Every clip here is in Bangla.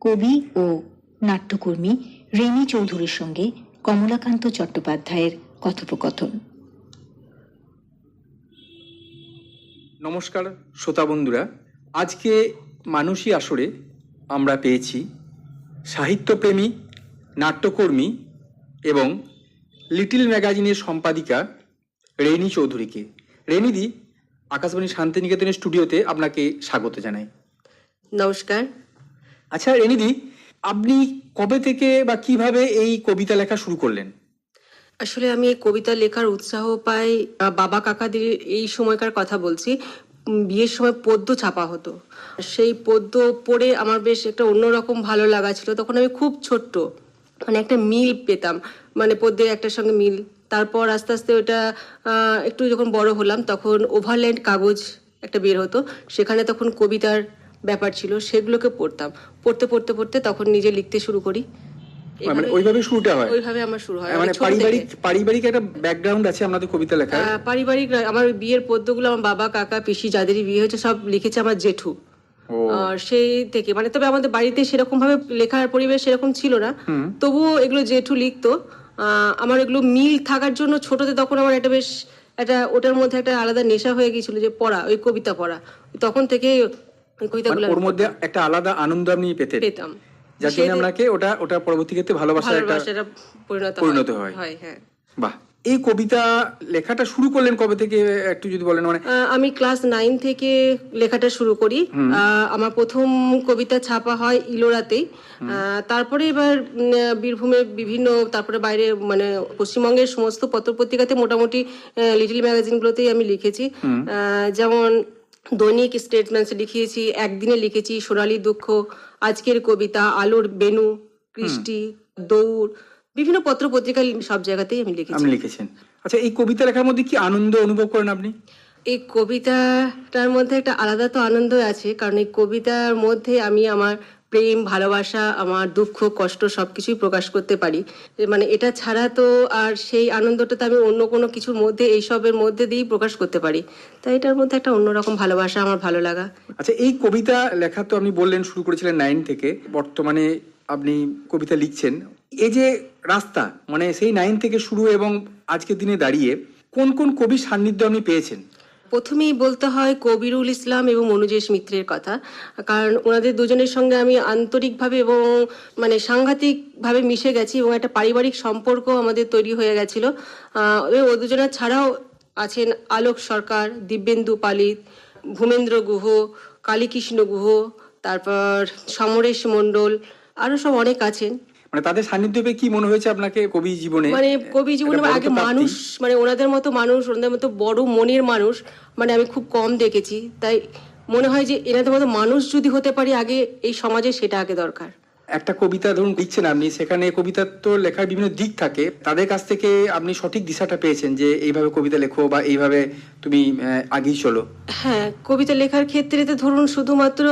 কবি ও নাট্যকর্মী রেণী চৌধুরীর সঙ্গে কমলাকান্ত চট্টোপাধ্যায়ের কথোপকথন। নমস্কার শ্রোতা বন্ধুরা, আজকে মানুষই আসরে আমরা পেয়েছি সাহিত্যপ্রেমী, নাট্যকর্মী এবং লিটল ম্যাগাজিনের সম্পাদিকা রেণী চৌধুরীকে। রেণীদি, আকাশবাণী শান্তিনিকেতনের স্টুডিওতে আপনাকে স্বাগত জানাই। নমস্কার। আচ্ছা রেণীদি, আপনি কবে থেকে বা কিভাবে এই কবিতা লেখা শুরু করলেন? আসলে আমি কবিতা লেখার উৎসাহ পাই বাবা কাকাদের এই সময়কার কথা বলছি। বিয়ের সময় পদ্য ছাপা হতো, সেই পদ্য পড়ে আমার বেশ একটা অন্যরকম ভালো লাগা ছিল। তখন আমি খুব ছোট্ট, মানে একটা মিল পেতাম, মানে পদ্যের একটার সঙ্গে মিল। তারপর আস্তে আস্তে ওটা একটু যখন বড় হলাম তখন ওভারল্যান্ড কাগজ একটা বের হতো, সেখানে তখন কবিতার ব্যাপার ছিল, সেগুলোকে পড়তাম। পড়তে পড়তে পড়তে তখন নিজে লিখতে শুরু করি। মানে ওইভাবে শুরুটা হয়? ওইভাবে আমার শুরু হয়। মানে পারিবারিক একটা ব্যাকগ্রাউন্ড আছে আপনাদের কবিতা লেখা? পারিবারিক, আমার বিয়ের পদ্যগুলো আমার বাবা কাকা পিসি যাদেরই বিয়ে হয়েছে সব লিখেছে আমার জেঠু। সেই থেকে মানে, তবে আমাদের বাড়িতে সেরকম ভাবে লেখার পরিবেশ সেরকম ছিল না, তবুও এগুলো জেঠু লিখতো। আমার এগুলো মিল থাকার জন্য ছোটতে তখন আমার একটা বেশ একটা ওটার মধ্যে একটা আলাদা নেশা হয়ে গিয়েছিল, যে পড়া, ওই কবিতা পড়া। তখন থেকে ওই কবিতাগুলো ওর মধ্যে একটা আলাদা আনন্দ আপনি পেতাম, যার জন্য আপনাকে ওটা পরবর্তী ক্ষেত্রে ভালোবাসার একটা পরিণত হয়। হ্যাঁ। বাহ, এই কবিতা লেখাটা শুরু করলেন কবে থেকে একটু যদি বলেন? মানে আমি ক্লাস 9 থেকে লেখাটা শুরু করি। আমার প্রথম কবিতা ছাপা হয় ইলোরাতেই। তারপরে এবার বীরভূমে বিভিন্ন, তারপরে বাইরে মানে পশ্চিমবঙ্গের সমস্ত পত্রপত্রিকাতে মোটামুটি লিটল ম্যাগাজিনগুলোতেই আমি লিখেছি। যেমন দৈনিক স্টেটমেন্টসে লিখিয়েছি, একদিনে লিখেছি, সোনালী দুঃখ, আজকের কবিতা, আলোর বেনু, কৃষ্টি, দৌড়, বিভিন্ন পত্র পত্রিকায় সব জায়গাতেই আমি লিখেছেন। আচ্ছা, এই কবিতা লেখার মধ্যে কি আনন্দ অনুভব করেন আপনি? এই কবিতাটার মধ্যে একটা আলাদা তো আনন্দ আছে, কারণ এই কবিতার মধ্যে আমি আমার প্রেম, ভালোবাসা, আমার দুঃখ, কষ্ট সবকিছুই প্রকাশ করতে পারি। মানে এটা ছাড়া তো আর সেই আনন্দটা তো আমি অন্য কোনো কিছুর মধ্যে, এইসবের মধ্যে দিয়েই প্রকাশ করতে পারি। তাই এটার মধ্যে একটা অন্যরকম ভালোবাসা, আমার ভালো লাগা। আচ্ছা, এই কবিতা লেখা তো আপনি বললেন শুরু করেছিলেন 9 থেকে, বর্তমানে আপনি কবিতা লিখছেন। এই যে রাস্তা, মানে সেই 9 থেকে শুরু এবং আজকের দিনে দাঁড়িয়ে কোন কোন কবির সান্নিধ্য আপনি পেয়েছেন? প্রথমেই বলতে হয় কবিরুল ইসলাম এবং মনুজেশ মিত্রের কথা, কারণ ওনাদের দুজনের সঙ্গে আমি আন্তরিকভাবে এবং মানে সাংঘাতিকভাবে মিশে গেছি, এবং একটা পারিবারিক সম্পর্ক আমাদের তৈরি হয়ে গেছিল। ও দুজনের ছাড়াও আছেন আলোক সরকার, দিব্যেন্দু পালিত, ভূমেন্দ্র গুহ, কালীকৃষ্ণ গুহ, তারপর সমরেশ মণ্ডল, আরো সব অনেক আছেন। মানে তাদের সান্নিধ্য পেয়ে কি মনে হয়েছে আপনাকে কবি জীবনে? মানে কবি জীবনে আগে মানুষ, মানে ওনাদের মতো মানুষ, ওনাদের মতো বড় মনের মানুষ মানে আমি খুব কম দেখেছি। তাই মনে হয় যে এনাদের মতো মানুষ যদি হতে পারি আগে এই সমাজে, সেটা আগে দরকার। একটা কবিতা ধরুন লিখছেন আপনি, সেখানে কবিতার তো লেখার বিভিন্ন দিক থাকে, তাদের কাছ থেকে আপনি সঠিক দিশাটা পেয়েছেন যে এইভাবে কবিতা লেখো বা এইভাবে তুমি আগেই চলো? হ্যাঁ, কবিতা লেখার ক্ষেত্রে তো ধরুন শুধুমাত্র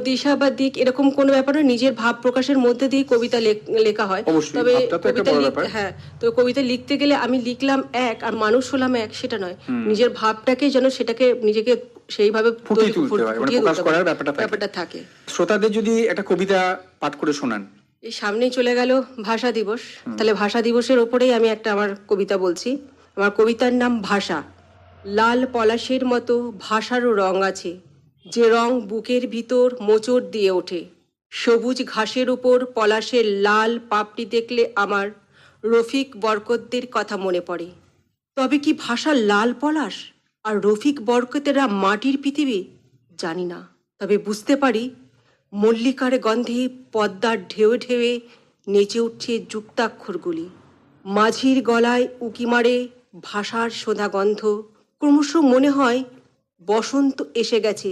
দিশা বা দিক এরকম কোনো ব্যাপার নয়, নিজের ভাব প্রকাশের মধ্যে দিয়ে কবিতা লেখা হয়। তবে হ্যাঁ, তো কবিতা লিখতে গেলে আমি লিখলাম এক আর মানুষ হলাম এক, সেটা নয়। নিজের ভাবটাকে যেন সেটাকে নিজেকে সেইভাবে ফুটিয়ে তুলতে হয়, মানে প্রকাশ করার ব্যাপারটা থাকে। শ্রোতাদের যদি একটা কবিতা পাঠ করে শোনান। এই সামনেই চলে গেল ভাষা দিবস, তাহলে ভাষা দিবসের ওপরেই আমি একটা আমার কবিতা বলছি। আমার কবিতার নাম ভাষা। লাল পলাশের মতো ভাষারও রং আছে, যে রং বুকের ভিতর মোচড় দিয়ে ওঠে। সবুজ ঘাসের উপর পলাশের লাল পাপড়ি দেখলে আমার রফিক বরকতদের কথা মনে পড়ে। তবে কি ভাষা লাল পলাশ আর রফিক বরকতেরা মাটির পৃথিবী? জানি না, তবে বুঝতে পারি মল্লিকার গন্ধে পদ্মার ঢেউ ঢেউয়ে নেচে উঠছে যুক্তাক্ষরগুলি। মাঝির গলায় উকি মারে ভাষার সোঁধা গন্ধ। ক্রমশ মনে হয় বসন্ত এসে গেছে,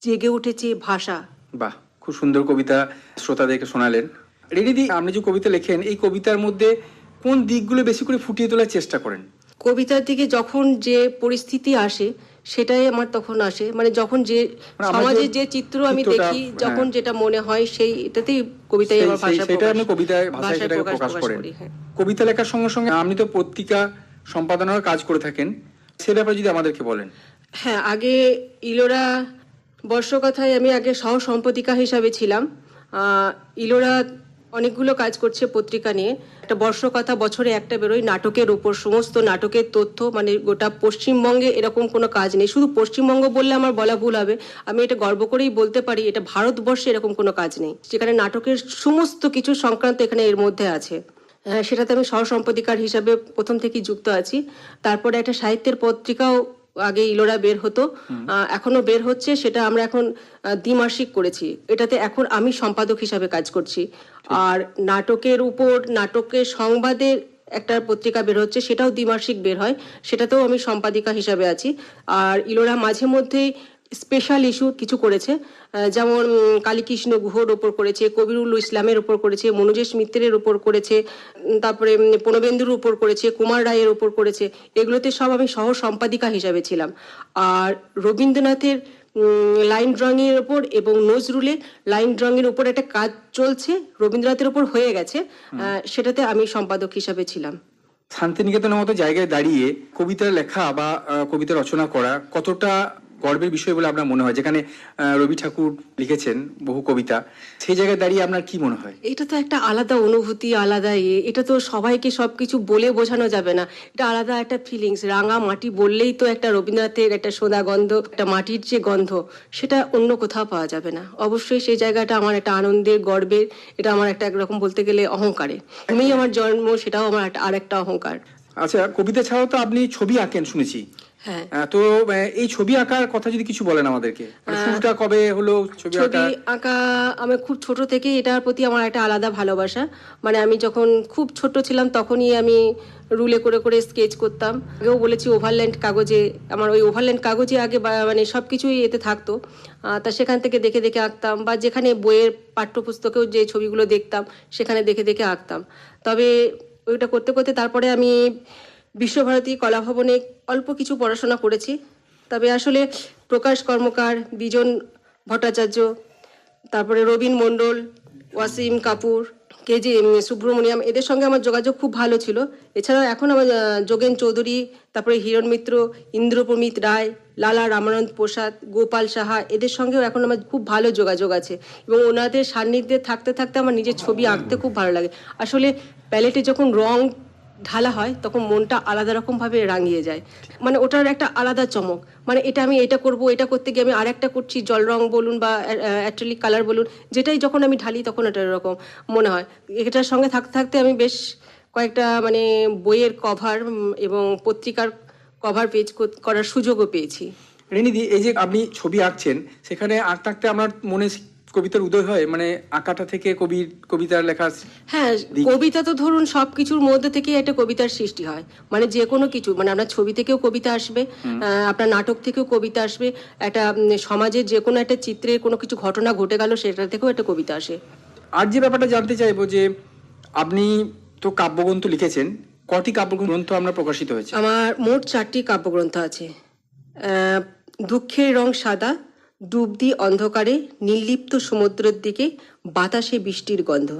জেগে উঠেছে ভাষা। বাহ, খুব সুন্দর কবিতা শ্রোতাদেরকে শোনালেন। রেণীদি, আপনি যে কবিতা লেখেন, এই কবিতার মধ্যে কোন দিকগুলো বেশি করে ফুটিয়ে তোলার চেষ্টা করেন? কবিতার দিকে যখন যে পরিস্থিতি আসে সেটাই আমার তখন আসে, মানে যখন যে সমাজের যে চিত্র আমি দেখি, যখন যেটা মনে হয় সেইটাতেই কবিতায় আমার ভাষায় প্রকাশ করেন। কবিতা লেখার সঙ্গে সঙ্গে আপনি তো পত্রিকা সম্পাদনার কাজ করে থাকেন, সে ব্যাপারে যদি আমাদেরকে বলেন। হ্যাঁ, আগে ইলোরা বর্ষকথায় আমি আগে সহ সম্পাদিকা হিসাবে ছিলাম। ইলোরা অনেকগুলো কাজ করছে পত্রিকা নিয়ে। একটা বর্ষকথা বছরে একটা বেরোয় নাটকের উপর, সমস্ত নাটকের তথ্য, মানে গোটা পশ্চিমবঙ্গে এরকম কোনো কাজ নেই। শুধু পশ্চিমবঙ্গ বললে আমার বলা ভুল হবে, আমি এটা গর্ব করেই বলতে পারি এটা ভারতবর্ষে এরকম কোনো কাজ নেই যেখানে নাটকের সমস্ত কিছু সংক্রান্ত এখানে এর মধ্যে আছে। সেটাতে আমি সহ-সম্পাদিকার হিসাবে প্রথম থেকেই যুক্ত আছি। তারপরে একটা সাহিত্যের পত্রিকাও আগে ইলোরা বের হতো, এখনো বের হচ্ছে, সেটা আমরা এখন দ্বিমাসিক করেছি। এটাতে এখন আমি সম্পাদক হিসাবে কাজ করছি। আর নাটকের উপর, নাটকের সংবাদের একটা পত্রিকা বের হচ্ছে, সেটাও দ্বিমাসিক বের হয়, সেটাতেও আমি সম্পাদিকা হিসাবে আছি। আর ইলোরা মাঝে মধ্যেই স্পেশাল ইস্যু কিছু করেছে, যেমন কালীকৃষ্ণ গুহর ওপর করেছে, কবিরুল ইসলামের ওপর করেছে, মনোজেশ মিত্রের ওপর করেছে, তারপরে পূর্ণবেন্দুর উপর করেছে, কুমার রায়ের ওপর করেছে। এগুলোতে সব আমি সহ সম্পাদিকা হিসাবে ছিলাম। আর রবীন্দ্রনাথের লাইন ড্রয়িং এর ওপর এবং নজরুলের লাইন ড্রয়িং এর উপর একটা কাজ চলছে, রবীন্দ্রনাথের ওপর হয়ে গেছে, সেটাতে আমি সম্পাদক হিসাবে ছিলাম। শান্তিনিকেতনের মতো জায়গায় দাঁড়িয়ে কবিতা লেখা বা কবিতা রচনা করা কতটা গর্বের বিষয় বলে আপনার মনে হয়? যেখানে রবি ঠাকুর লিখেছেন বহু কবিতা, সেই জায়গায় দাঁড়িয়ে আপনার কি মনে হয়? এটা তো একটা আলাদা অনুভূতি, আলাদা এটা তো সবাইকে সবকিছু বলে বোঝানো যাবে না। এটা আলাদা একটা ফিলিংস। রাঙা মাটি বললেই তো একটা রবীন্দ্রনাথের একটা সোনা গন্ধ, একটা মাটির যে গন্ধ, সেটা অন্য কোথাও পাওয়া যাবে না। অবশ্যই সেই জায়গাটা আমার একটা আনন্দের, গর্বের, এটা আমার একটা একরকম বলতে গেলে অহংকারের। তুমিই আমার জন্ম, সেটাও আমার একটা আরেকটা অহংকার। আচ্ছা, কবিতা ছাড়াও তো আপনি ছবি আঁকেন শুনেছি। হ্যাঁ, তো এই ছবি আঁকার কথা যদি কিছু বলেন আমাদেরকে, শুরুটা কবে হলো ছবি ছবি আঁকা? আঁকা আমি খুব ছোট থেকে, এটার প্রতি আমার একটা আলাদা ভালোবাসা। মানে আমি যখন খুব ছোট ছিলাম তখনই আমি রুলে করে করে স্কেচ করতাম। আগেও বলেছি ওভারল্যান্ড কাগজে, আমার ওই ওভারল্যান্ড কাগজে আগে মানে সব কিছুই এতে থাকতো, তা সেখান থেকে দেখে দেখে আঁকতাম, বা যেখানে বইয়ের পাঠ্যপুস্তকেও যে ছবিগুলো দেখতাম সেখানে দেখে দেখে আঁকতাম। তবে ওইটা করতে করতে তারপরে আমি বিশ্বভারতী কলাভবনে অল্প কিছু পড়াশোনা করেছি। তবে আসলে প্রকাশ কর্মকার, বিজন ভট্টাচার্য, তারপরে রবীন মণ্ডল, ওয়াসিম কাপুর, কেজি সুব্রমণিয়াম, এদের সঙ্গে আমার যোগাযোগ খুব ভালো ছিল। এছাড়াও এখন আমার যোগেন চৌধুরী, তারপরে হিরণ মিত্র, ইন্দ্রপ্রমিত রায়, লালা রামানন্দ প্রসাদ, গোপাল সাহা, এদের সঙ্গেও এখন আমার খুব ভালো যোগাযোগ আছে। এবং ওনাদের সান্নিধ্যে থাকতে থাকতে আমার নিজের ছবি আঁকতে খুব ভালো লাগে। আসলে প্যালেটে যখন রং ঢালা হয় তখন মনটা আলাদা রকমভাবে রাঙিয়ে যায়। মানে ওটার একটা আলাদা চমক। মানে এটা আমি এটা করব, এটা করতে গিয়ে আমি আরেকটা করছি, জল রং বলুন বা অ্যাক্রিলিক কালার বলুন, যেটাই যখন আমি ঢালি তখন এটা এরকম মনে হয়। এটার সঙ্গে থাকতে থাকতে আমি বেশ কয়েকটা মানে বইয়ের কভার এবং পত্রিকার কভার পেজ করার সুযোগও পেয়েছি। রেনিদি, এই যে আপনি ছবি আঁকছেন, সেখানে আঁকতে আঁকতে আমার মনে কবিতার উদয় হয়, মানে আঁকাটা থেকে কবিতার লেখা। হ্যাঁ, কবিতা তো ধরুন সবকিছুর মধ্যে থেকে একটা কবিতার সৃষ্টি হয়। মানে যে কোনো কিছু, মানে আপনার ছবি থেকেও কবিতা আসবে, আপনার নাটক থেকেও কবিতা আসবে, একটা সমাজের যে কোনো একটা চিত্রের কোনো কিছু ঘটনা ঘটে গেল সেটা থেকেও একটা কবিতা আসে। আর যে ব্যাপারটা জানতে চাইবো যে আপনি তো কাব্যগ্রন্থ লিখেছেন, কটি কাব্যগ্রন্থ আমরা প্রকাশিত হয়েছে? আমার মোট 4টি কাব্যগ্রন্থ আছে। দুঃখের রং সাদা, ডুবদি অন্ধকারে, নির্লিপ্ত সমুদ্রের দিকে, বাতাসে বৃষ্টির গন্ধ।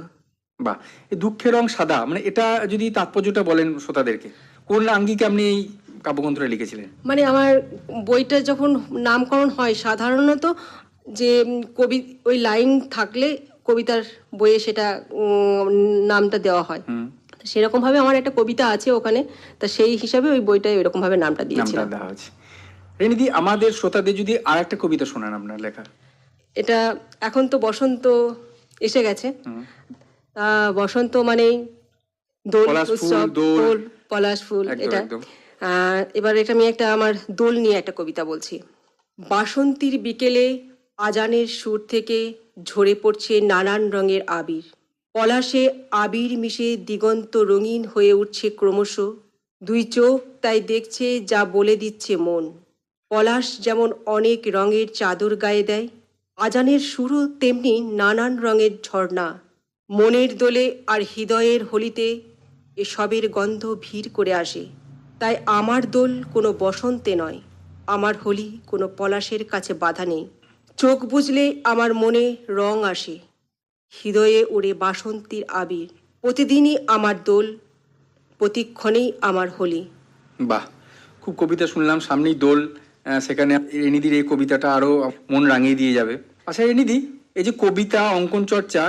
বাহ, এই দুঃখের রং সাদা, মানে এটা যদি তাৎপর্যটা বলেন শ্রোতাদেরকে, কোন আঙ্গিকে আপনি এই কাব্যগ্রন্থটা লিখেছিলেন? মানে আমার বইটা যখন নামকরণ হয় সাধারণত যে কবি ওই লাইন থাকলে কবিতার বইয়ে সেটা নামটা দেওয়া হয়। সেরকম ভাবে আমার একটা কবিতা আছে ওখানে, তা সেই হিসাবে ওই বইটায় ওইরকম ভাবে নামটা দিয়েছিলাম। দেওয়া হয়েছে। রেনিদি, আমাদের শ্রোতাদের যদি আর একটা কবিতা শোনান আপনার লেখা। এটা এখন তো বসন্ত এসে গেছে, বসন্ত মানেই দোল উৎসব, দোল, পলাশ ফুল, এটা এবার এটা আমি একটা আমার দোল নিয়ে একটা কবিতা বলছি। বাসন্তীর বিকেলে আজানের সুর থেকে ঝরে পড়ছে নানান রঙের আবির, পলাশে আবির মিশে দিগন্ত রঙিন হয়ে উঠছে ক্রমশ, দুই চোখ তাই দেখছে যা বলে দিচ্ছে মন। পলাশ যেমন অনেক রঙের চাদর গায়ে দেয়, আজানের সুরও তেমনি নানান রঙের ঝর্ণা। মনের দোলে আর হৃদয়ের হোলিতে এসবের গন্ধ ভিড় করে আসে। তাই আমার দোল কোনো বসন্তে নয়, আমার হোলি কোনো পলাশের কাছে বাধা নেই। চোখ বুঝলে আমার মনে রং আসে, হৃদয়ে ওড়ে বাসন্তীর আবির। প্রতিদিনই আমার দোল, প্রতিক্ষণেই আমার হোলি। বাহ, খুব কবিতা শুনলাম, সামনেই দোল, সেখানে রেনিদির এই কবিতাটা আরো মন রাঙিয়ে দিয়ে যাবে। আচ্ছা রেনিদি, এই যে কবিতা, অঙ্কন চর্চা,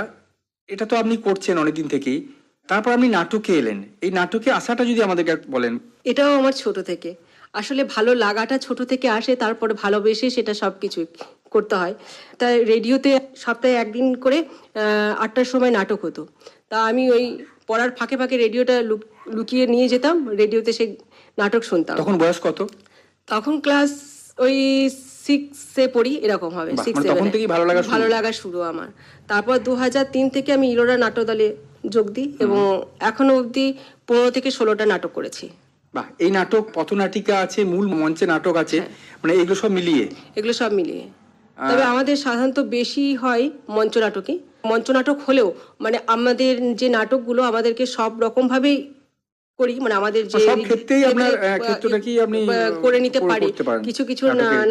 এটা তো আপনি করছেন অনেকদিন থেকেই, তারপর আপনি নাটকে এলেন। এই নাটকে আসাটা যদি আমাদেরকে বলেন। এটাও আমার ছোট থেকে, আসলে ভালো লাগাটা ছোট থেকে আসে, তারপরে ভালোবেসে সেটা সব কিছু করতে হয়। তাই রেডিওতে সপ্তাহে একদিন করে 8টার সময় নাটক হতো। তা আমি ওই পড়ার ফাঁকে ফাঁকে রেডিওটা লুকিয়ে নিয়ে যেতাম, রেডিওতে সেই নাটক শুনতাম। তখন বয়স কত? তখন ক্লাস ওই 6-এ পড়ি, এরকম হবে। বাহ, 6 মানে তখন থেকেই ভালো লাগা শুরু। ভালো লাগা শুরু আমার। তারপর 2003 থেকে আমি ইলোরা নাট্য দলে যোগ দিই এবং এখনো অবধি 15 থেকে 16টা নাটক করেছি। বাহ, এই নাটক, পথনাটিকা আছে, মূল মঞ্চে নাটক আছে, মানে এগুলো সব মিলিয়ে? এগুলো সব মিলিয়ে। তবে আমাদের সাধারণত বেশি হয় মঞ্চনাটকই। মঞ্চনাটক হলেও মানে আমাদের যে নাটকগুলো আমাদেরকে সব রকম ভাবেই করি, মানে আমাদের যে সব ক্ষেত্রেই আপনার ক্ষেত্রটা কি আপনি করে নিতে পারি। করতে পারেন কিছু কিছু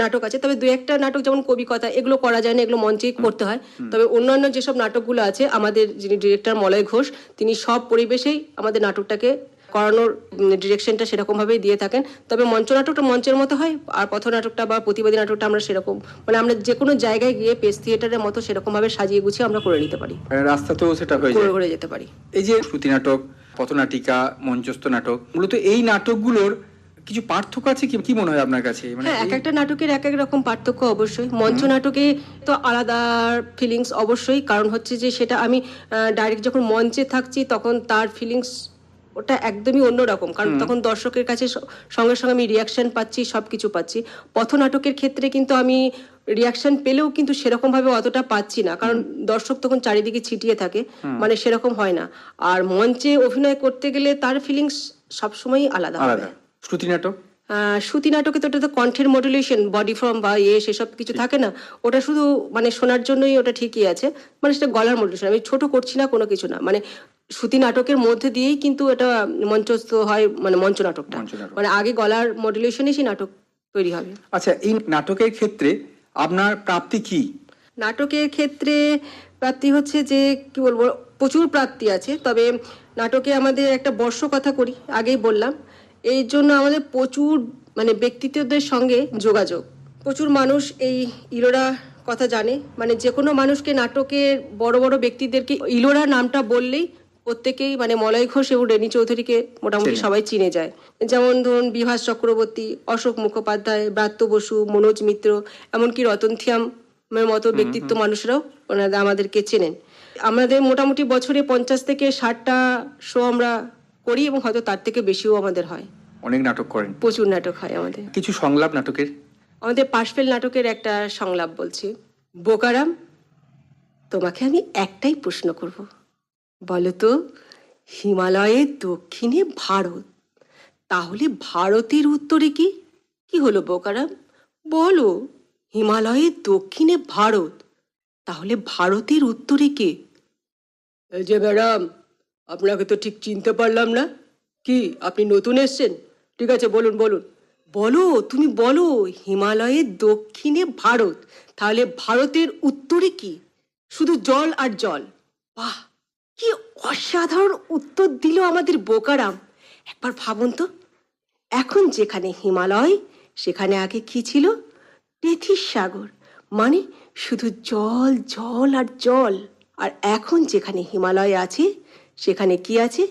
নাটক আছে, তবে দু একটা নাটক যেমন কবি কথা, এগুলো করা যায় না, এগুলো মঞ্চেই করতে হয়। তবে অন্যান্য যেসব নাটকগুলো আছে, আমাদের যিনি ডিরেক্টর মলয় ঘোষ, তিনি সব পরিবেশেই আমাদের নাটকটাকে করানোর ডিরেকশনটা সেরকম ভাবেই দিয়ে থাকেন। তবে মঞ্চ নাটকটা মঞ্চের মতো হয়, আর পথনাটকটা বা প্রতিবাদী নাটকটা আমরা সেরকম, মানে আমরা যে কোনো জায়গায় গিয়ে পেস থিয়েটারের মতো সেরকম ভাবে সাজিয়ে গুছিয়ে আমরা করে নিতে পারি, রাস্তাতেও সেটা হয়ে যায়, করে যেতে পারি। এই যে শ্রুতি নাটক, পথনাটিকা, মঞ্চস্থ নাটক, মূলত এই নাটকগুলোর কিছু পার্থক্য আছে কি? কি মনে হয় আপনার কাছে? হ্যাঁ, এক একটা নাটকের এক এক রকম পার্থক্য অবশ্যই। মঞ্চ নাটকে তো আলাদা ফিলিংস অবশ্যই, কারণ হচ্ছে যে সেটা আমি ডাইরেক্ট যখন মঞ্চে থাকছি তখন তার ফিলিংস ওটা একদমই অন্যরকম, কারণ তখন দর্শকের কাছে সঙ্গে সঙ্গে আমি রিয়াকশন পাচ্ছি, সবকিছু পাচ্ছি। পথনাটকের ক্ষেত্রে কিন্তু আমি রিয়াকশন পেলেও কিন্তু সেরকম ভাবে অতটা পাচ্ছি না, কারণ দর্শক তখন চারিদিকে ছিটিয়ে থাকে, মানে সেরকম হয় না। আর মঞ্চে অভিনয় করতে গেলে তার ফিলিংস সবসময়ই আলাদা হবে। শ্রুতি নাটক, শ্রুতি নাটকে তো ওটা তো কণ্ঠের মডুলেশন, বডি ফর্ম বা সেসব কিছু থাকে না, ওটা শুধু মানে শোনার জন্যই ওটা ঠিকই আছে, মানে সেটা গলার মডুলেশন। আমি ছোট করছি না, কোনো কিছু না, মানে শ্রুতি নাটকের মধ্যে দিয়েই কিন্তু এটা মঞ্চস্থ হয়, মানে মঞ্চ নাটকটা, মানে আগে গলার মডুলেশনে সেই নাটক তৈরি হবে। আচ্ছা, এই নাটকের ক্ষেত্রে আপনার প্রাপ্তি কি? নাটকের ক্ষেত্রে প্রাপ্তি হচ্ছে যে কি বলবো, প্রচুর প্রাপ্তি আছে। তবে নাটকে আমাদের একটা বর্ষ কথা করি, আগেই বললাম, এই জন্য আমাদের প্রচুর মানে ব্যক্তিত্বদের সঙ্গে যোগাযোগ। প্রচুর মানুষ এই ইলোরা কথা জানে, মানে যে কোনো মানুষকে নাটকের বড় বড় ব্যক্তিদেরকে ইলোরা নামটা বললেই প্রত্যেকেই, মানে মলয় ঘোষ এবং রেণী চৌধুরীকে মোটামুটি সবাই চিনে যায়। যেমন ধরুন বিভাস চক্রবর্তী, অশোক মুখোপাধ্যায়, ব্রাত্য বসু, মনোজ মিত্র, এমনকি রতন থিয়ামের মতো ব্যক্তিত্ব মানুষরাও আমাদেরকে চেনেন। আমাদের মোটামুটি বছরে 50 থেকে 60টা শো আমরা করি এবং হয়তো তার থেকে বেশিও আমাদের হয়। অনেক নাটক করেন? প্রচুর নাটক হয় আমাদের। কিছু সংলাপ নাটকের? আমাদের পাশফেল নাটকের একটা সংলাপ বলছি। বোকারাম, তোমাকে আমি একটাই প্রশ্ন করব, বলো তো, হিমালয়ের দক্ষিণে ভারত, তাহলে ভারতের উত্তরে কি? কি হলো বোকারাম, বলো, হিমালয়ের দক্ষিণে ভারত, তাহলে ভারতের উত্তরে কে? এই যে ম্যাডাম, আপনাকে তো ঠিক চিনতে পারলাম না, কি আপনি নতুন এসছেন? ঠিক আছে, বলুন বলুন, বলো, তুমি বলো, হিমালয়ের দক্ষিণে ভারত, তাহলে ভারতের উত্তরে কি? শুধু জল আর জল। বাহ, কি অসাধারণ উত্তর দিল আমাদের বোকারাম। একবার ভাবুন তো, এখন যেখানে হিমালয়, সেখানে আগে কি ছিল? তেথিস সাগর, মানে শুধু জল জল আর জল। আর এখন যেখানে হিমালয় আছে, সেখানে কি আছে?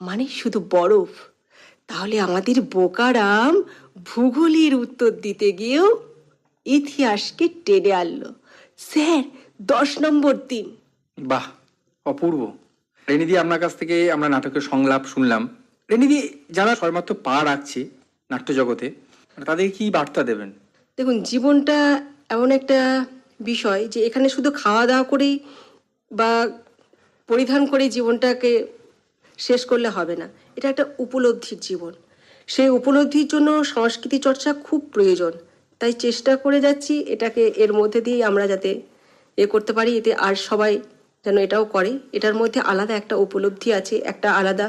মানে শুধু বরফ। তাহলে আমাদের বোকারাম ভূগোলের উত্তর দিতে গিয়েও ইতিহাসকে টেনে আনলো। স্যার, 10 নম্বর দিন। বাহ, অপূর্ব। রেনিদি, আপনার কাছ থেকে আমরা নাটকের সংলাপ শুনলাম। রেনিদি, যারা সবেমাত্র পা রাখছে নাট্য জগতে, তাদের কি বার্তা দেবেন? দেখুন, জীবনটা এমন একটা বিষয় যে এখানে শুধু খাওয়া দাওয়া করেই বা পরিধান করেই জীবনটাকে শেষ করলে হবে না। এটা একটা উপলব্ধির জীবন। সেই উপলব্ধির জন্য সংস্কৃতি চর্চা খুব প্রয়োজন। তাই চেষ্টা করে যাচ্ছি এটাকে, এর মধ্যে দিয়ে আমরা যাতে করতে পারি, এতে আর সবাই যেন এটাও করে। এটার মধ্যে আলাদা একটা উপলব্ধি আছে, একটা আলাদা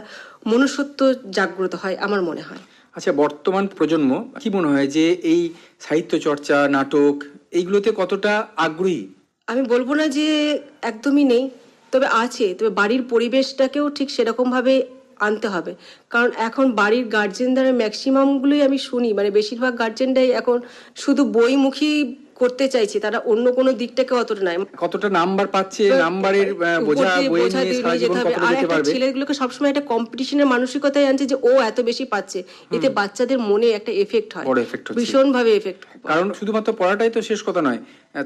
মনুষ্যত্ব জাগ্রত হয় আমার মনে হয়। আচ্ছা, বর্তমান প্রজন্ম কি মনে হয় যে এই সাহিত্য চর্চা, নাটক, এইগুলোতে কতটা আগ্রহী? আমি বলবো না যে একদমই নেই, তবে আছে। তবে বাড়ির পরিবেশটাকেও ঠিক সেরকমভাবে আনতে হবে, কারণ এখন বাড়ির গার্জেনদের ম্যাক্সিমামগুলোই আমি শুনি, মানে বেশিরভাগ গার্জেনরাই এখন শুধু বইমুখী করতে চাইছে, তারা অন্য কোনো দিকটাকে অতটা নাই। কতটা নাম্বার পাচ্ছে, নাম্বারের বোঝা বয়ে নিয়ে সারা জীবন কতটা আর যেতে একটা পারবে। ছেলেগুলোকে সবসময় একটা কম্পিটিশনের মানসিকতায় আনছে যে ও এত বেশি পাচ্ছে, এতে বাচ্চাদের মনে একটা এফেক্ট হয়, বড় এফেক্ট হচ্ছে। ভীষণ ভাবে এফেক্ট। কারণ শুধুমাত্র পড়াটাই তো শেষ কথা নয়,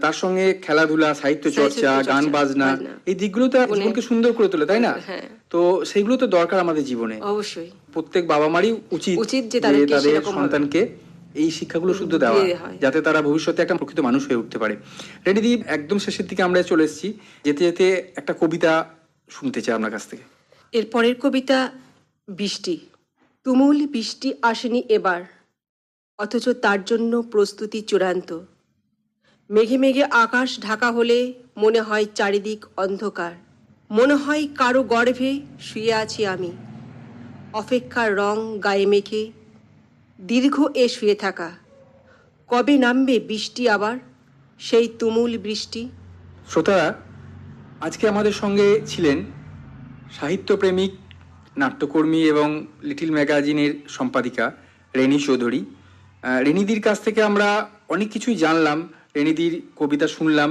তার সঙ্গে খেলাধুলা, সাহিত্য চর্চা, গান বাজনা, এই দিকগুলো তো জীবনকে সুন্দর করে তোলে, তাই না? হ্যাঁ। তো সেইগুলো তো দরকার আমাদের জীবনে। অবশ্যই প্রত্যেক বাবা মারই উচিত যে যে তাদেরকে তাদের সেরকম সন্তানকে এই শিক্ষাগুলো শুদ্ধ দেওয়া, দিয়ে হয়। যাতে তারা ভবিষ্যতে একটা প্রকৃত মানুষ হয়ে উঠতে পারে। রেনিদি, একদম শেষের দিকে আমরা চলে এসেছি, যেতে যেতে একটা কবিতা শুনতে চাই আপনার কাছ থেকে। এর পরের কবিতা বৃষ্টি। তুমুল বৃষ্টি আসেনি এবার, অথচ তার জন্য প্রস্তুতি চূড়ান্ত। মেঘে মেঘে আকাশ ঢাকা হলে মনে হয় চারিদিক অন্ধকার, মনে হয় কারো গর্ভে শুয়ে আছি আমি, অপেক্ষার রং গায়ে মেখে দীর্ঘ এ শুয়ে থাকা। কবে নামবে বৃষ্টি আবার, সেই তুমুল বৃষ্টি। শ্রোতারা, আজকে আমাদের সঙ্গে ছিলেন সাহিত্যপ্রেমিক, নাট্যকর্মী এবং লিটিল ম্যাগাজিনের সম্পাদিকা রেনি চৌধুরী। রেনিদির কাছ থেকে আমরা অনেক কিছুই জানলাম, রেনিদির কবিতা শুনলাম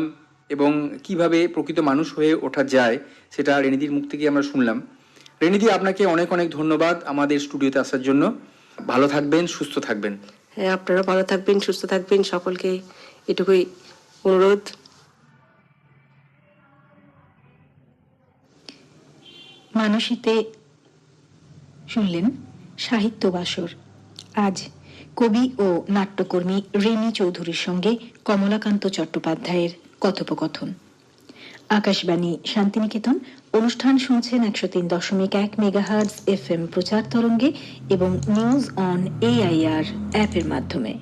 এবং কিভাবে প্রকৃত মানুষ হয়ে ওঠা যায় সেটা রেনিদির মুখ থেকে আমরা শুনলাম। রেনিদি, আপনাকে অনেক অনেক ধন্যবাদ আমাদের স্টুডিওতে আসার জন্য। ভালো থাকবেন, সুস্থ থাকবেন। হ্যাঁ, আপনারা ভালো থাকবেন, সুস্থ থাকবেন, সকলকে এটুকুই অনুরোধ। মানসীতে শুনলেন সাহিত্য বাসর। আজ কবি ও নাট্যকর্মী রেনি চৌধুরীর সঙ্গে কমলাকান্ত চট্টোপাধ্যায়ের কথোপকথন। আকাশবাণী শান্তিনিকেতন, অনুষ্ঠান শুনছেন 103.1 মেগাহার্টজ FM প্রচার তরঙ্গে এবং নিউজ অন AIR অ্যাপের মাধ্যমে।